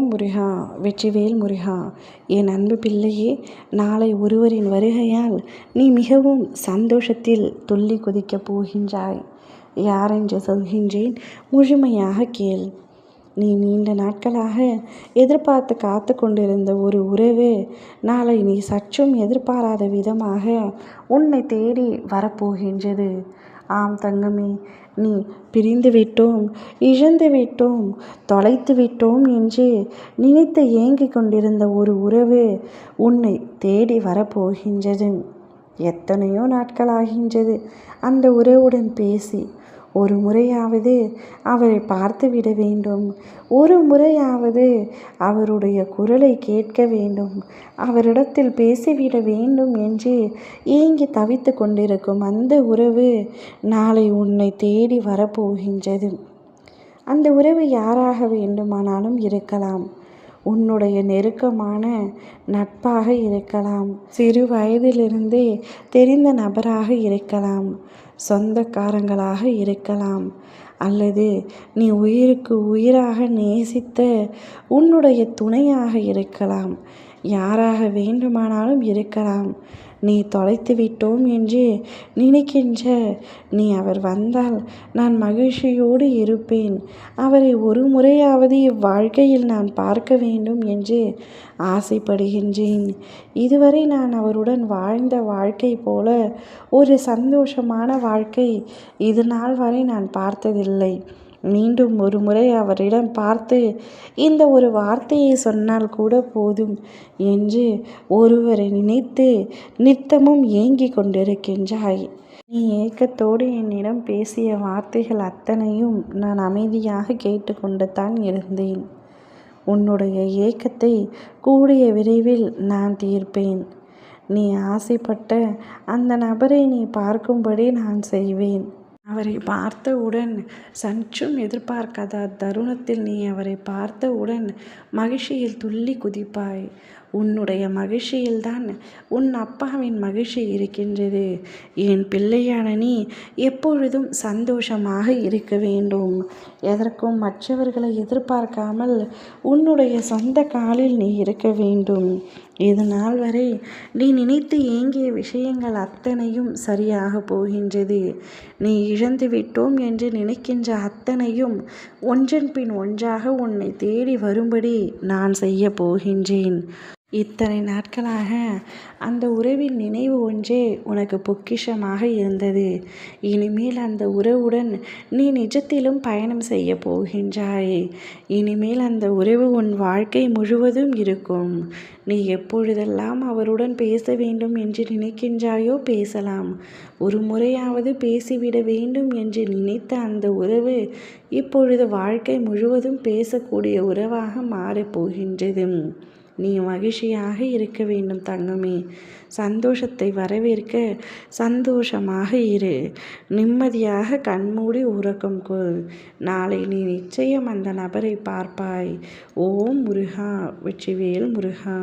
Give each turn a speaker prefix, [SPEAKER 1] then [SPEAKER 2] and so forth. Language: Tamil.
[SPEAKER 1] ஓம் முருகா, வெற்றிவேல் முருகா. என் அன்பு பிள்ளையே, நாளை ஒருவரின் வருகையால் நீ மிகவும் சந்தோஷத்தில் துள்ளி குதிக்கப் போகின்றாய். யாரென்று சொல்கின்றேன், முழுமையாக கேள். நீ நீண்ட நாட்களாக எதிர்பார்த்து காத்து கொண்டிருந்த ஒரு உறவு நாளை நீ சற்றும் எதிர்பாராத விதமாக உன்னை தேடி வரப்போகின்றது. ஆம் தங்கமே, நீ பிரிந்து விட்டோம், இழந்து விட்டோம், தொலைத்து விட்டோம் என்று நினைத்து ஏங்கிக் கொண்டிருந்த ஒரு உறவு உன்னை தேடி வரப்போகின்றது. எத்தனையோ நாட்களாகின்றது அந்த உறவுடன் பேசி. ஒரு முறையாவது அவரை பார்த்து விட வேண்டும், ஒரு முறையாவது அவருடைய குரலை கேட்க வேண்டும், அவரிடத்தில் பேசிவிட வேண்டும் என்று ஏங்கி தவித்து கொண்டிருக்கும் அந்த உறவு நாளை உன்னை தேடி வரப்போகின்றது. அந்த உறவு யாராக வேண்டுமானாலும் இருக்கலாம். உன்னுடைய நெருக்கமான நட்பாக இருக்கலாம், சிறு வயதிலிருந்தே தெரிந்த நபராக இருக்கலாம், சொந்தக்காரங்களாக இருக்கலாம், அல்லது நீ உயிருக்கு உயிராக நேசித்த உன்னுடைய துணையாக இருக்கலாம். யாராக வேண்டுமானாலும் இருக்கலாம். நீ தொலைத்து விட்டோம் என்று நினைக்கின்ற நீ அவர் வந்தால் நான் மகிழ்ச்சியோடு இருப்பேன், அவரை ஒரு முறையாவது இவ்வாழ்க்கையில் நான் பார்க்க வேண்டும் என்று ஆசைப்படுகின்றேன். இதுவரை நான் அவருடன் வாழ்ந்த வாழ்க்கை போல ஒரு சந்தோஷமான வாழ்க்கை இது நாள் வரை நான் பார்த்ததில்லை. மீண்டும் ஒரு முறை அவரிடம் பார்த்து இந்த ஒரு வார்த்தையை சொன்னால் கூட போதும் என்று ஒருவரை நினைத்து நித்தமும் ஏங்கிக் கொண்டிருக்கின்றாய். நீ ஏக்கத்தோடு என்னிடம் பேசிய வார்த்தைகள் அத்தனையும் நான் அமைதியாக கேட்டுக்கொண்டு தான் இருந்தேன். உன்னுடைய ஏக்கத்தை கூடிய விரைவில் நான் தீர்ப்பேன். நீ ஆசைப்பட்ட அந்த நபரை நீ பார்க்கும்படி நான் செய்வேன். அவரை பார்த்தவுடன் சற்றும் எதிர்பார்க்காத தருணத்தில் நீ அவரை பார்த்தவுடன் மகிழ்ச்சியில் துள்ளி குதிப்பாய். உன்னுடைய மகிழ்ச்சியில்தான் உன் அப்பாவின் மகிழ்ச்சி இருக்கின்றது. என் பிள்ளையான நீ எப்பொழுதும் சந்தோஷமாக இருக்க வேண்டும். எதற்கும் மற்றவர்களை எதிர்பார்க்காமல் உன்னுடைய சொந்த காலில் நீ இருக்க வேண்டும். இது நாள் வரை நீ நினைத்து ஏங்கிய விஷயங்கள் அத்தனையும் சரியாக போகின்றது. நீ இழந்து விட்டோம் என்று நினைக்கின்ற அத்தனையும் ஒன்றன் பின் ஒன்றாக உன்னை தேடி வரும்படி நான் செய்ய போகின்றேன். இத்தனை நாட்களாக அந்த உறவின் நினைவு ஒன்றே உனக்கு பொக்கிஷமாக இருந்தது. இனிமேல் அந்த உறவுடன் நீ நிஜத்திலும் பயணம் செய்ய போகின்றாய். இனிமேல் அந்த உறவு உன் வாழ்க்கை முழுவதும் இருக்கும். நீ எப்பொழுதெல்லாம் அவருடன் பேச வேண்டும் என்று நினைக்கின்றாயோ பேசலாம். ஒரு முறையாவது பேசிவிட வேண்டும் என்று நினைத்த அந்த உறவு இப்பொழுது வாழ்க்கை முழுவதும் பேசக்கூடிய உறவாக மாறப்போகின்றது. நீ மகிழ்ச்சியாக இருக்க வேண்டும் தங்கமே. சந்தோஷத்தை வரவேற்க சந்தோஷமாக இரு. நிம்மதியாக கண்மூடி உறக்கம் கொள். நாளை நீ நிச்சயம் அந்த நபரை பார்ப்பாய். ஓம் முருகா, வெற்றிவேல் முருகா.